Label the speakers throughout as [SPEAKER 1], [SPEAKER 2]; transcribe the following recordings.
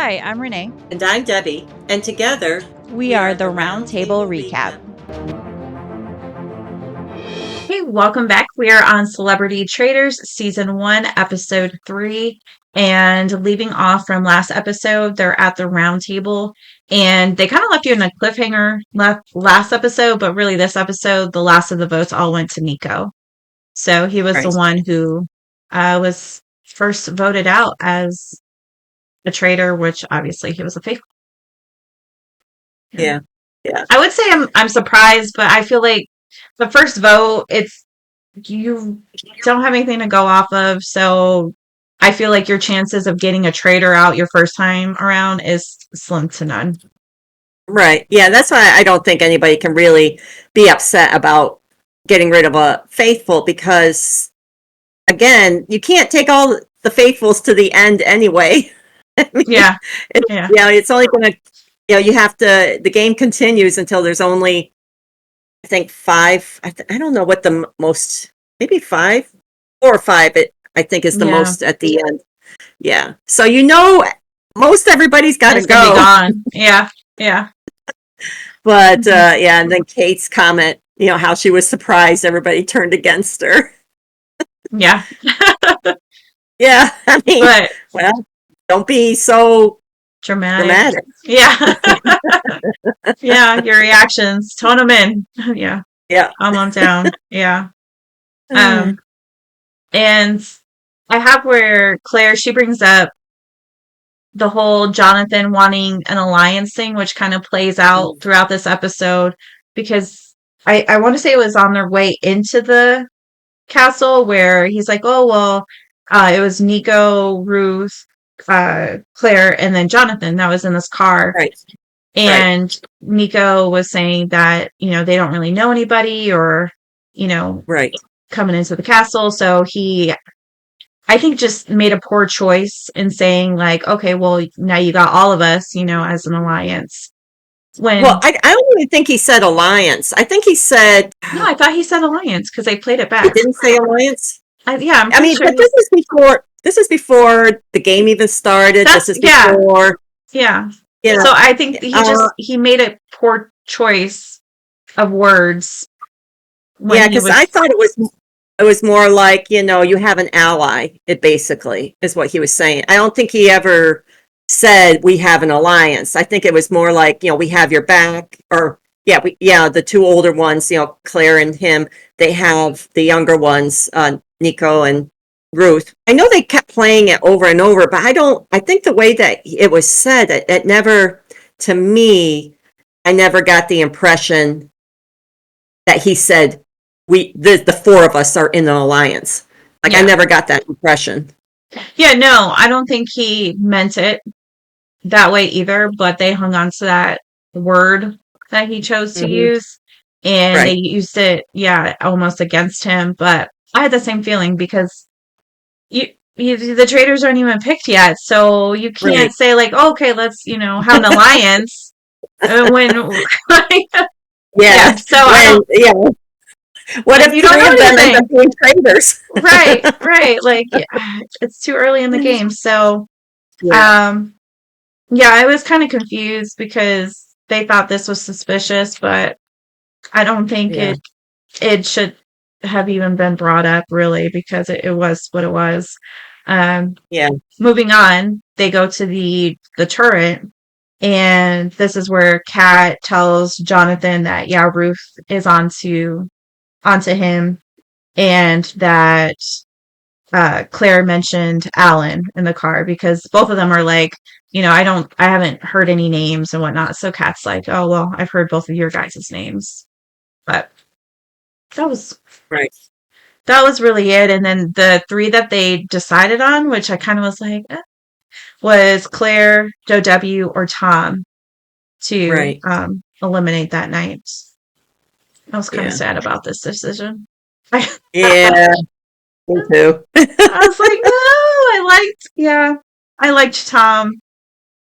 [SPEAKER 1] Hi, I'm Renee.
[SPEAKER 2] And I'm Debbie, and together
[SPEAKER 1] We are the Roundtable Recap.
[SPEAKER 3] Hey, welcome back. We are on Celebrity Traitors, Season 1, Episode 3. And leaving off from last episode, they're at the Roundtable. And they kind of left you in a cliffhanger last episode, but really this episode, the last of the votes all went to Niko. So he was the one who was first voted out as a traitor, which obviously he was a fake.
[SPEAKER 2] Yeah.
[SPEAKER 3] I would say I'm surprised, but I feel like the first vote, you don't have anything to go off of, so I feel like your chances of getting a traitor out your first time around is slim to none.
[SPEAKER 2] Right. Yeah, that's why I don't think anybody can really be upset about getting rid of a faithful, because again, you can't take all the faithfuls to the end anyway. I mean, it's only going to, you have to, the game continues until there's only, I think, 5. I don't know what the most, maybe 5, 4 or 5, I think is the most at the end. Yeah. So, most everybody's got to go.
[SPEAKER 3] Be gone. Yeah.
[SPEAKER 2] But, and then Kate's comment, how she was surprised everybody turned against her.
[SPEAKER 3] Yeah.
[SPEAKER 2] Yeah. I mean, don't be so dramatic.
[SPEAKER 3] Yeah. Yeah, your reactions. Tone them in. Yeah. Calm them down. Yeah. And I have where Claire, she brings up the whole Jonathan wanting an alliance thing, which kind of plays out throughout this episode, because I want to say it was on their way into the castle where he's like, oh, well, it was Niko, Ruth, Claire, and then Jonathan that was in this car.
[SPEAKER 2] Right.
[SPEAKER 3] And Niko was saying that, they don't really know anybody or, coming into the castle. So he, I think, just made a poor choice in saying, like, okay, well, now you got all of us, as an alliance.
[SPEAKER 2] I don't even think he said alliance. I think he said...
[SPEAKER 3] No, I thought he said alliance because they played it back.
[SPEAKER 2] He didn't say alliance?
[SPEAKER 3] But
[SPEAKER 2] this is before the game even started. This is before...
[SPEAKER 3] Yeah. So I think he made a poor choice of words.
[SPEAKER 2] Because I thought it was more like, you have an ally. It basically is what he was saying. I don't think he ever said we have an alliance. I think it was more like, we have your back, or the 2 older ones, Claire and him, they have the younger ones, Niko and Ruth. I know they kept playing it over and over, but I think the way that it was said, it never, to me, I never got the impression that he said, the 4 of us are in an alliance. I never got that impression.
[SPEAKER 3] Yeah, no, I don't think he meant it that way either, but they hung on to that word that he chose to use, and they used it, almost against him. But I had the same feeling because the traitors aren't even picked yet, so you can't say like, oh, okay, let's have an alliance
[SPEAKER 2] What if you don't have them end up being traitors?
[SPEAKER 3] right, like it's too early in the game. So I was kind of confused because they thought this was suspicious, but I don't think it should have even been brought up, really, because it was what it was. Moving on, they go to the turret, and this is where Kat tells Jonathan that Ruth is onto him, and that Claire mentioned Alan in the car, because both of them are like, I haven't heard any names and whatnot. So Kat's like, oh, well, I've heard both of your guys' names. But that was really it. And then the 3 that they decided on, which I kind of was like, was Claire, Joe W, or Tom to eliminate that night. I was kind of sad about this decision.
[SPEAKER 2] Me too.
[SPEAKER 3] I was like, no, I liked Tom.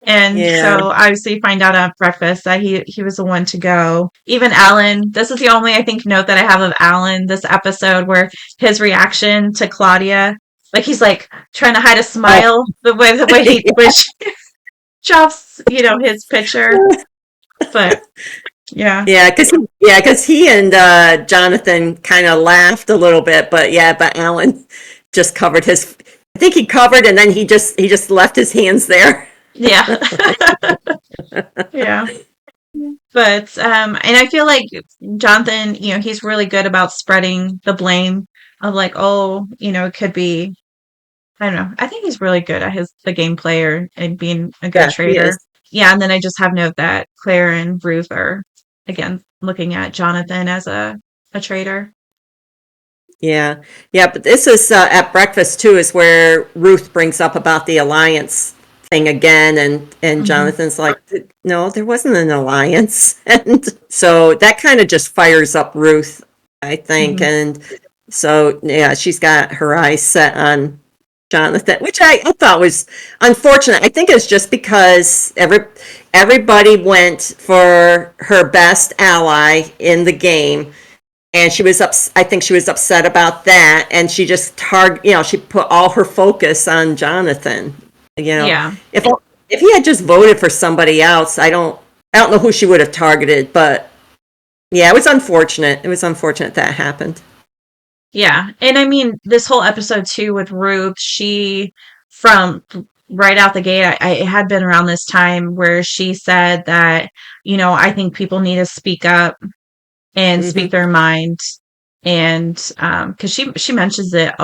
[SPEAKER 3] And so obviously find out at breakfast that he was the one to go. Even Alan, this is the only, I think, note that I have of Alan this episode, where his reaction to Claudia, like he's like trying to hide a smile the way he was. drops, his picture. But yeah.
[SPEAKER 2] Because he and Jonathan kind of laughed a little bit, but Alan just covered his. I think he covered, and then he just left his hands there.
[SPEAKER 3] Yeah. Yeah. But and I feel like Jonathan, he's really good about spreading the blame of like, oh, it could be. I don't know. I think he's really good at the game player and being a good traitor. Yeah, and then I just have note that Claire and Ruth are again looking at Jonathan as a traitor.
[SPEAKER 2] Yeah, but this is at breakfast too, is where Ruth brings up about the alliance thing again, and Jonathan's like, no, there wasn't an alliance, and so that kind of just fires up Ruth, I think, and so she's got her eyes set on Jonathan, which I thought was unfortunate. I think it's just because everybody went for her best ally in the game, and I think she was upset about that, and she just she put all her focus on Jonathan.
[SPEAKER 3] Yeah.
[SPEAKER 2] If he had just voted for somebody else, I don't know who she would have targeted, but yeah, it was unfortunate. It was unfortunate that happened.
[SPEAKER 3] Yeah. And I mean, this whole episode too with Ruth, she, from right out the gate, it had been around this time where she said that, I think people need to speak up and speak their mind. And because she mentions it,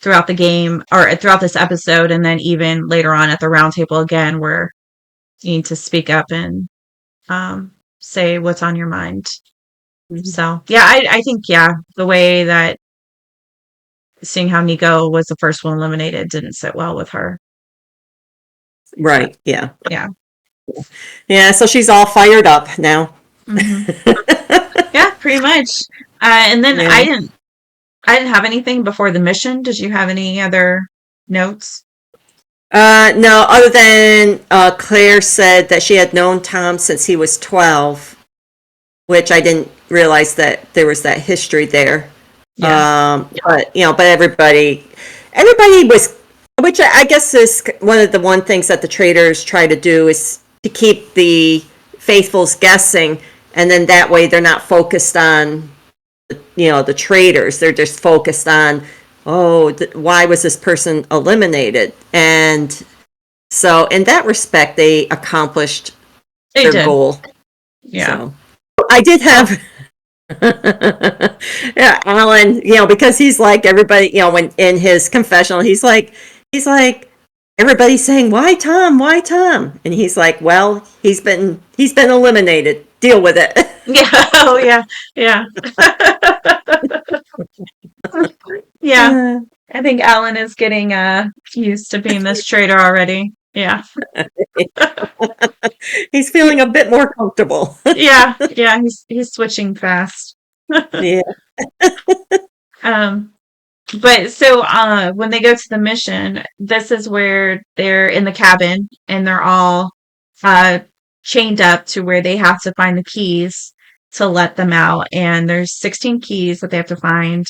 [SPEAKER 3] throughout the game or throughout this episode, and then even later on at the roundtable again, where you need to speak up and say what's on your mind. So, yeah, I think, the way that seeing how Niko was the first one eliminated didn't sit well with her.
[SPEAKER 2] Right. Yeah.
[SPEAKER 3] Yeah.
[SPEAKER 2] Yeah. So she's all fired up now.
[SPEAKER 3] Yeah, pretty much. And then I didn't have anything before the mission. Did you have any other notes?
[SPEAKER 2] No, other than Claire said that she had known Tom since he was 12, which I didn't realize that there was that history there. Yeah. But everybody was, which I guess is one of the things that the Traitors try to do, is to keep the faithfuls guessing, and then that way they're not focused on the Traitors. They're just focused on, why was this person eliminated? And so in that respect, they accomplished their goal.
[SPEAKER 3] Yeah. So
[SPEAKER 2] I did have Alan, because he's like everybody, when in his confessional, he's like everybody's saying, why Tom, and he's like, well, he's been eliminated, deal with it.
[SPEAKER 3] Yeah. Oh yeah. Yeah. I think Alan is getting used to being this traitor already. Yeah.
[SPEAKER 2] He's feeling a bit more comfortable.
[SPEAKER 3] Yeah. He's switching fast.
[SPEAKER 2] Yeah.
[SPEAKER 3] But so when they go to the mission, this is where they're in the cabin and they're all chained up to where they have to find the keys to let them out. And there's 16 keys that they have to find,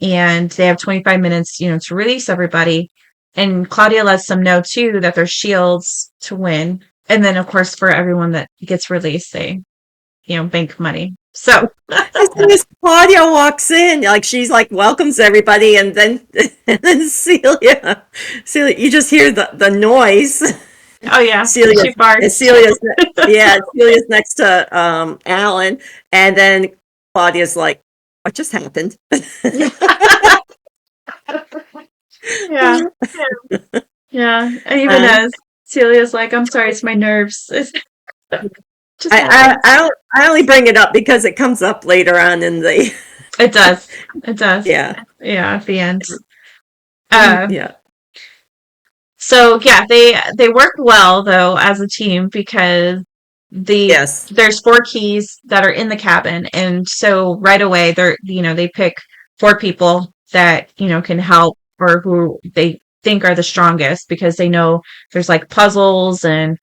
[SPEAKER 3] and they have 25 minutes, to release everybody. And Claudia lets them know too that there's shields to win. And then of course for everyone that gets released, they, bank money. So
[SPEAKER 2] as soon as Claudia walks in, she's welcomes everybody, and then Celia, you just hear the noise.
[SPEAKER 3] Oh yeah,
[SPEAKER 2] Celia's next to Alan, and then Claudia's like, "What just happened?"
[SPEAKER 3] Yeah. And even as Celia's like, "I'm sorry, it's my nerves."
[SPEAKER 2] I only bring it up because it comes up later on in the.
[SPEAKER 3] It does. Yeah. At the end.
[SPEAKER 2] Yeah.
[SPEAKER 3] So they work well though as a team, because there's 4 keys that are in the cabin, and so right away they pick 4 people that can help, or who they think are the strongest, because they know there's puzzles and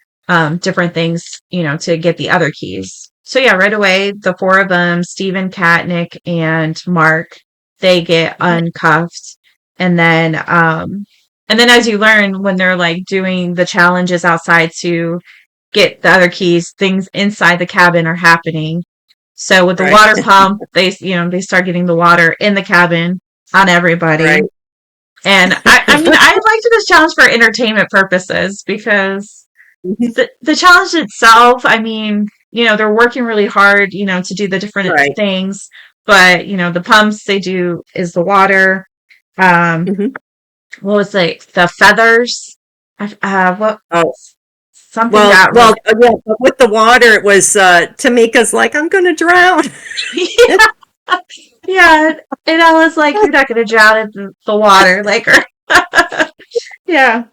[SPEAKER 3] different things to get the other keys. So right away the 4 of them, Steven, Kat, Nick, and Mark, they get uncuffed, and then And then as you learn when they're like doing the challenges outside to get the other keys, things inside the cabin are happening. So with the water pump, they start getting the water in the cabin on everybody.
[SPEAKER 2] Right.
[SPEAKER 3] And I mean, I liked this challenge for entertainment purposes because the challenge itself, I mean, they're working really hard, to do the different things. But, the pumps they do is the water. What was the feathers? What?
[SPEAKER 2] Oh.
[SPEAKER 3] Something
[SPEAKER 2] but with the water, it was Tamika's like, I'm going to drown.
[SPEAKER 3] Yeah, and I was like, you're not going to drown in the water, like her. Yeah.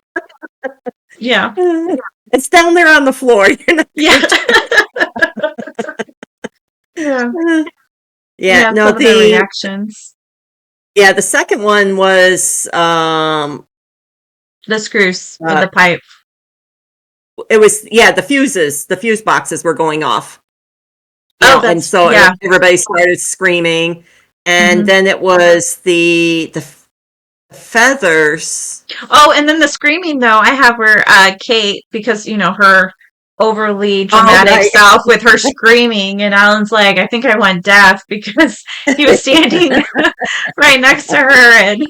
[SPEAKER 2] It's down there on the floor.
[SPEAKER 3] Yeah. Yeah. No, the reactions.
[SPEAKER 2] Yeah, the second one was
[SPEAKER 3] the screws for the pipe.
[SPEAKER 2] It was the fuses. The fuse boxes were going off. And so everybody started screaming, and then it was the feathers.
[SPEAKER 3] Oh, and then the screaming though. I have her Kate, because her overly dramatic self with her screaming, and Alan's like, I think I went deaf because he was standing right next to her, and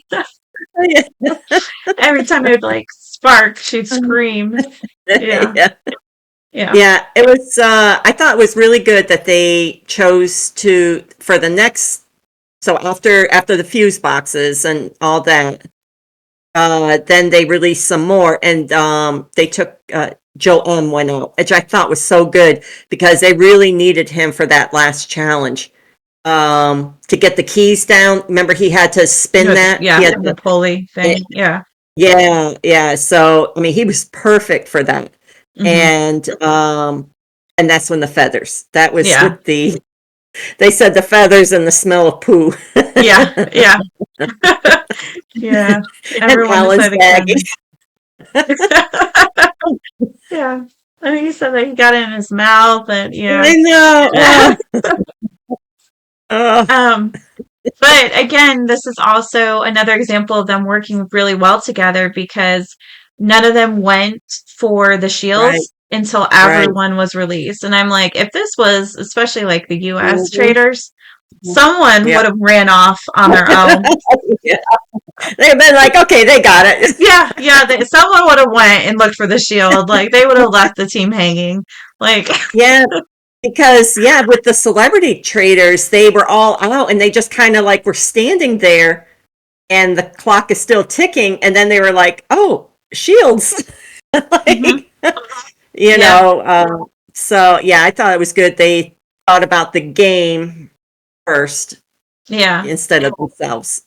[SPEAKER 3] every time it would like spark, she'd scream. Yeah,
[SPEAKER 2] it was I thought it was really good that they chose to, for the next, so after the fuse boxes and all that, then they released some more, and they took Joe M went out, which I thought was so good because they really needed him for that last challenge, to get the keys down. Remember, he had to spin that.
[SPEAKER 3] Yeah, the pulley thing.
[SPEAKER 2] Yeah. So I mean, he was perfect for that. And that's when the feathers. That was with the. They said the feathers and the smell of poo.
[SPEAKER 3] Yeah.
[SPEAKER 2] Everyone Alan's bagging.
[SPEAKER 3] Yeah, I think he said that he got it in his mouth, and
[SPEAKER 2] I know.
[SPEAKER 3] But again, this is also another example of them working really well together because none of them went for the shields until everyone was released. And I'm like, if this was especially like the US Traitors, someone would have ran off on their own.
[SPEAKER 2] They've been like, okay, they got it.
[SPEAKER 3] Someone would have went and looked for the shield. Like, they would have left the team hanging. Like,
[SPEAKER 2] because with the celebrity Traitors, they were all out, and they just kind of like were standing there, and the clock is still ticking, and then they were like, oh, shields. So I thought it was good they thought about the game first, instead of themselves.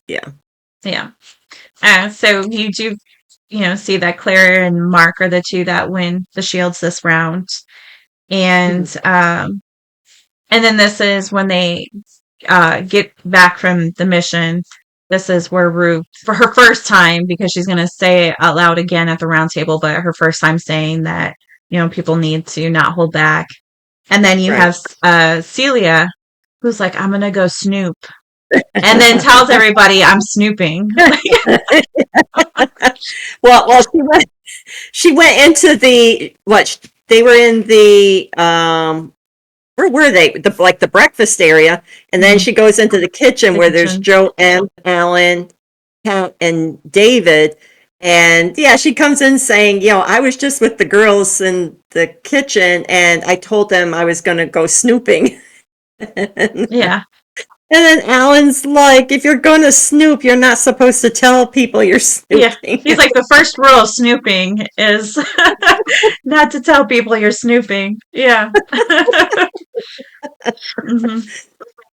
[SPEAKER 3] So you do see that Claire and Mark are the two that win the shields this round, and then this is when they get back from the mission. This is where Ruth, for her first time, because she's going to say it out loud again at the round table, but her first time saying that people need to not hold back. And then you have Celia, who's like, I'm going to go snoop. And then tells everybody, I'm snooping.
[SPEAKER 2] Well, she went into they were in the, where were they? The breakfast area. And then she goes into the kitchen where there's Joe M, Alan, Pat, and David. And she comes in saying, I was just with the girls in the kitchen, and I told them I was going to go snooping. And then Alan's like, if you're going to snoop, you're not supposed to tell people you're snooping.
[SPEAKER 3] Yeah. He's like, the first rule of snooping is not to tell people you're snooping. Yeah.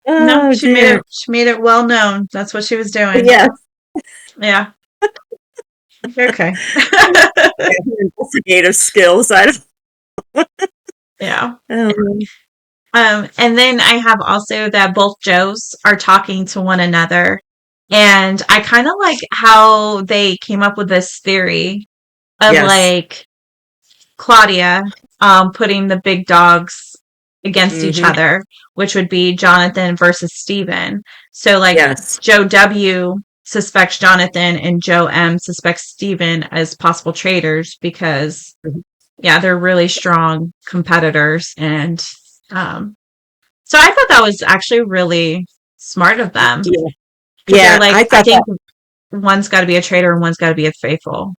[SPEAKER 3] No, she made it well known. That's what she was doing.
[SPEAKER 2] Yeah.
[SPEAKER 3] Okay.
[SPEAKER 2] Investigative skills. I don't.
[SPEAKER 3] And then I have also that both Joes are talking to one another. And I kind of like how they came up with this theory of like Claudia putting the big dogs against each other, which would be Jonathan versus Stephen. So like Joe W suspects Jonathan and Joe M suspects Steven as possible traitors because, yeah, they're really strong competitors. And so I thought that was actually really smart of them.
[SPEAKER 2] Yeah,
[SPEAKER 3] like, I think one's got to be a traitor and one's got to be a faithful.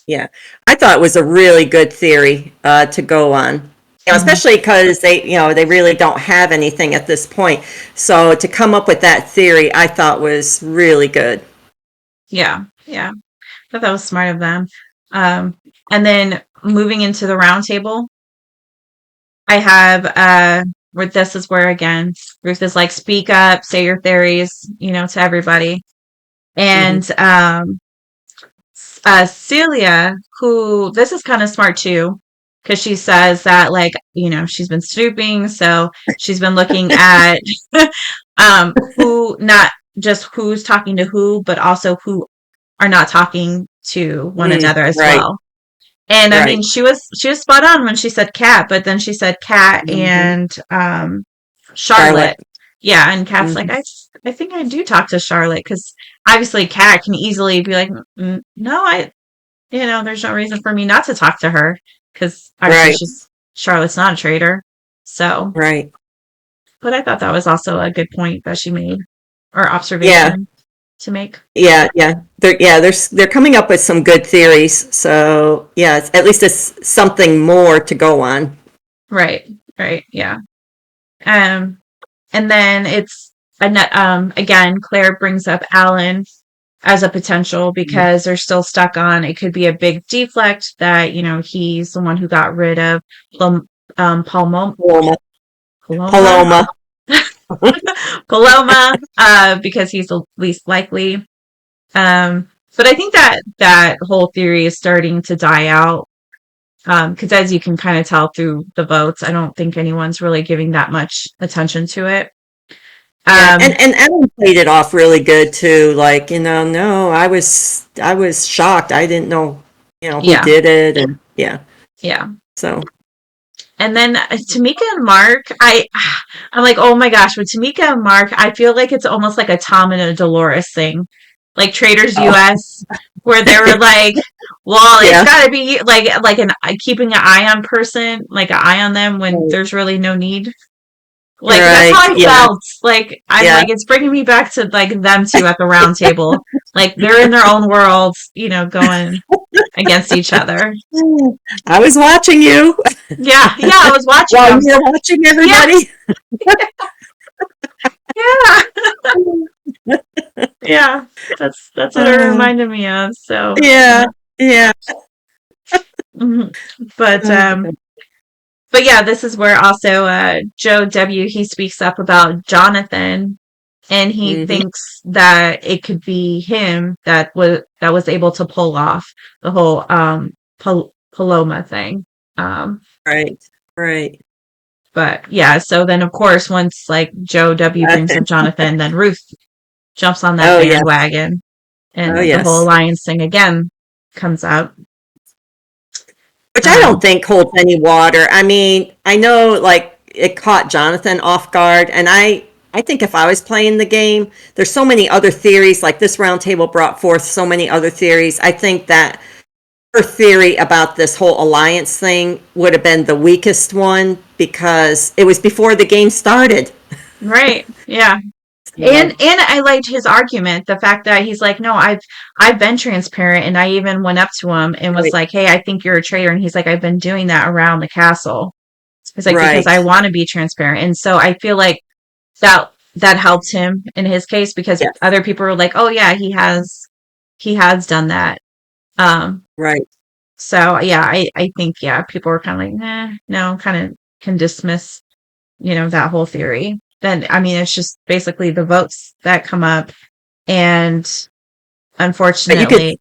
[SPEAKER 2] Yeah, I thought it was a really good theory to go on. Especially because they really don't have anything at this point. So to come up with that theory, I thought was really good.
[SPEAKER 3] Yeah. I thought that was smart of them. And then moving into the roundtable, I have where this is where again Ruth is like, speak up, say your theories, to everybody. And Celia, who this is kind of smart too, because she says that like, she's been snooping, so she's been looking at who, not just who's talking to who, but also who are not talking to one another as well. And I mean, she was spot on when she said Kat, but then she said Kat and Charlotte. Yeah, and Kat's like, I think I do talk to Charlotte, because obviously Kat can easily be like, no, there's no reason for me not to talk to her, because obviously Charlotte's not a traitor. So but I thought that was also a good point that she made, or observation to make.
[SPEAKER 2] They're coming up with some good theories. So at least it's something more to go on. Right.
[SPEAKER 3] Yeah. And then it's again, Claire brings up Alan as a potential, because they're still stuck on, it could be a big deflect that he's the one who got rid of Paloma. Paloma, because he's the least likely. But I think that whole theory is starting to die out, because as you can kind of tell through the votes, I don't think anyone's really giving that much attention to it.
[SPEAKER 2] And Ellen played it off really good too. Like, no, I was shocked. I didn't know, who did it, and So.
[SPEAKER 3] And then Tamika and Mark, I'm like, oh my gosh, with Tamika and Mark, I feel like it's almost like a Tom and a Dolores thing, like Traitors US, where they were like, well, it's got to be like keeping an eye on person, like an eye on them when there's really no need. Like that's how I felt. Like I'm like, it's bringing me back to like them two at the round table. Like they're in their own worlds, going against each other.
[SPEAKER 2] I was watching you.
[SPEAKER 3] Yeah, I was watching.
[SPEAKER 2] While you're watching everybody.
[SPEAKER 3] Yeah. That's what it reminded me of. So But yeah, this is where also Joe W. he speaks up about Jonathan, and he thinks that it could be him that was able to pull off the whole Paloma thing.
[SPEAKER 2] Right.
[SPEAKER 3] But yeah, so then of course once like Joe W. brings up Jonathan, then Ruth jumps on that bandwagon, and the whole alliance thing again comes up.
[SPEAKER 2] Which I don't think holds any water. I mean, I know like it caught Jonathan off guard, and I think if I was playing the game, there's so many other theories, like this roundtable brought forth so many other theories. I think that her theory about this whole alliance thing would have been the weakest one, because it was before the game started.
[SPEAKER 3] Right. Yeah. And I liked his argument, the fact that he's like, no, I've been transparent, and I even went up to him and was like, hey, I think you're a traitor, and he's like, I've been doing that around the castle. He's like, because I want to be transparent. And so I feel like that helped him in his case, because other people were like, oh yeah, he has done that. So I think people were kind of like, nah, no, kind of can dismiss that whole theory. Then I mean, it's just basically the votes that come up, and unfortunately,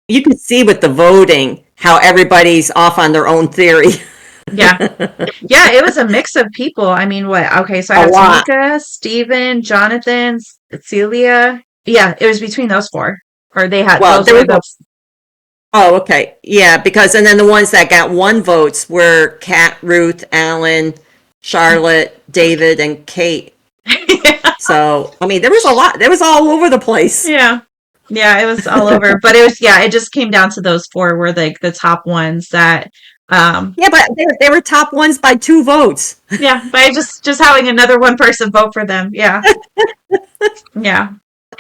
[SPEAKER 2] you can see with the voting how everybody's off on their own theory.
[SPEAKER 3] It was a mix of people. I mean, what? Okay, so I have Tamika, Steven, Jonathan, Celia. Yeah, it was between those four, or they had.
[SPEAKER 2] Oh, okay, because and then the ones that got one votes were Kat, Ruth, Alan, Charlotte, David, and Kate. So, I mean, there was a lot. There was all over the place.
[SPEAKER 3] Yeah. Yeah, it was all over. But it just came down to those four were like the top ones that
[SPEAKER 2] Yeah, but they were top ones by 2 votes.
[SPEAKER 3] yeah, by just having another one person vote for them. Yeah. Yeah.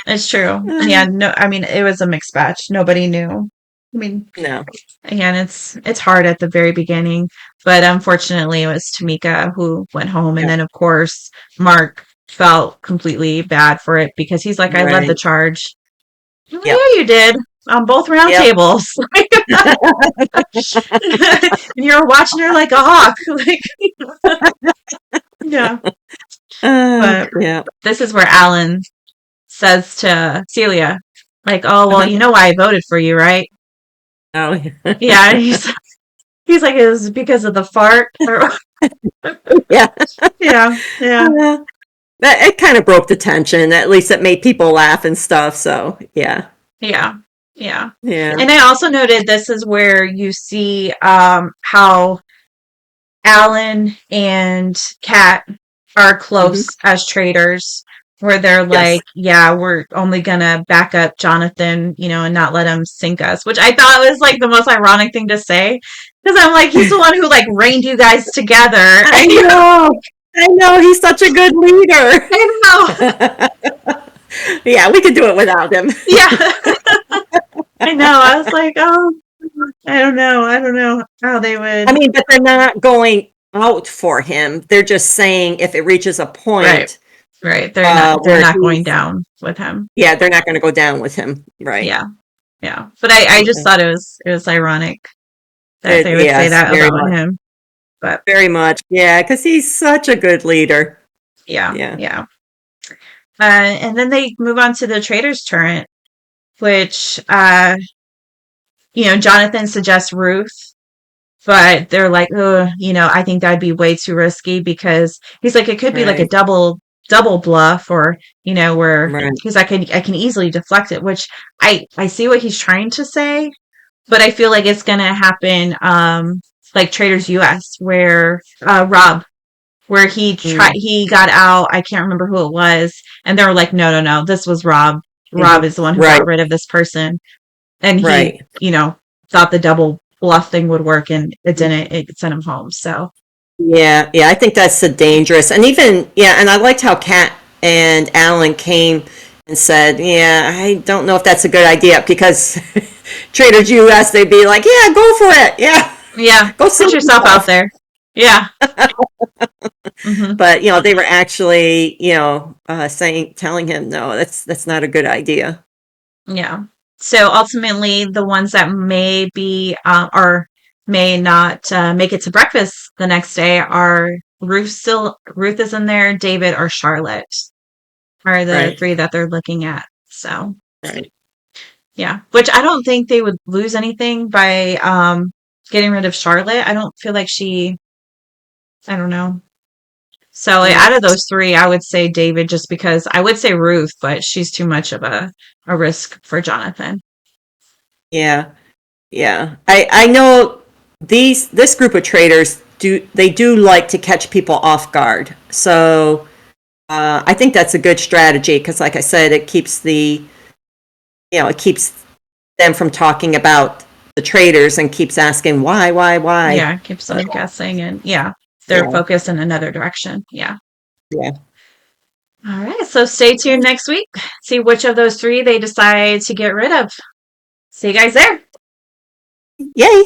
[SPEAKER 3] It's true. Yeah, no, I mean, it was a mixed batch. Nobody knew. I mean,
[SPEAKER 2] No.
[SPEAKER 3] again, it's hard at the very beginning, but unfortunately, it was Tamika who went home, and then of course Mark felt completely bad for it because he's like, "I led the charge." I'm like,
[SPEAKER 2] Yep.
[SPEAKER 3] yeah, you did on both roundtables. And you're watching her like a hawk. Yeah. But
[SPEAKER 2] Yeah.
[SPEAKER 3] this is where Alan says to Celia, like, "Oh well, you know why I voted for you, right?"
[SPEAKER 2] Oh.
[SPEAKER 3] Yeah, and he's like, "It was because of the fart." Or,
[SPEAKER 2] Yeah.
[SPEAKER 3] yeah, yeah,
[SPEAKER 2] It kind of broke the tension. At least it made people laugh and stuff. So, yeah.
[SPEAKER 3] yeah, yeah.
[SPEAKER 2] Yeah.
[SPEAKER 3] And I also noted this is where you see how Alan and Kat are close as traitors, where they're like, yeah, we're only gonna back up Jonathan, and not let him sink us, which I thought was like the most ironic thing to say. Because I'm like, he's the one who like reined you guys together.
[SPEAKER 2] I know. He's such a good leader.
[SPEAKER 3] I know.
[SPEAKER 2] Yeah, we could do it without him.
[SPEAKER 3] Yeah. I know. I was like, oh, I don't know how they would.
[SPEAKER 2] I mean, but they're not going out for him. They're just saying if it reaches a point.
[SPEAKER 3] Right. They're not going down with him.
[SPEAKER 2] Yeah, they're not going to go down with him. Right.
[SPEAKER 3] Yeah. Yeah. But I just thought it was ironic that they would say that about him. But
[SPEAKER 2] very much. Yeah, because he's such a good leader.
[SPEAKER 3] Yeah. Yeah. And then they move on to the Traitors turret, which Jonathan suggests Ruth, but they're like, oh, I think that'd be way too risky because he's like, it could be like a double bluff, or where because I can easily deflect it, which I see what he's trying to say, but I feel like it's gonna happen like Traitors US, where Rob, where he got out. I can't remember who it was, and they were like, no, this was Rob. Rob is the one who got rid of this person, and he thought the double bluff thing would work, and it didn't. It sent him home. So
[SPEAKER 2] yeah, I think that's dangerous. And even and I liked how Kat and Alan came and said, I don't know if that's a good idea, because Traitors US, they'd be like, yeah, go for it.
[SPEAKER 3] Yeah, go put yourself out there. Yeah.
[SPEAKER 2] But they were actually telling him, no, that's not a good idea.
[SPEAKER 3] Yeah. So ultimately, the ones that may be or may not make it to breakfast the next day are Ruth is in there, David, or Charlotte are the 3 that they're looking at. So yeah, which I don't think they would lose anything by getting rid of Charlotte. I don't feel like I don't know. So out of those 3, I would say David, just because I would say Ruth, but she's too much of a risk for Jonathan.
[SPEAKER 2] Yeah. I know this group of traitors do like to catch people off guard. So I think that's a good strategy, because like I said, it keeps it keeps them from talking about the traitors and keeps asking why.
[SPEAKER 3] Yeah, keeps them guessing, and they're focused in another direction. Yeah.
[SPEAKER 2] All
[SPEAKER 3] right, so stay tuned next week. See which of those 3 they decide to get rid of. See you guys there.
[SPEAKER 2] Yay!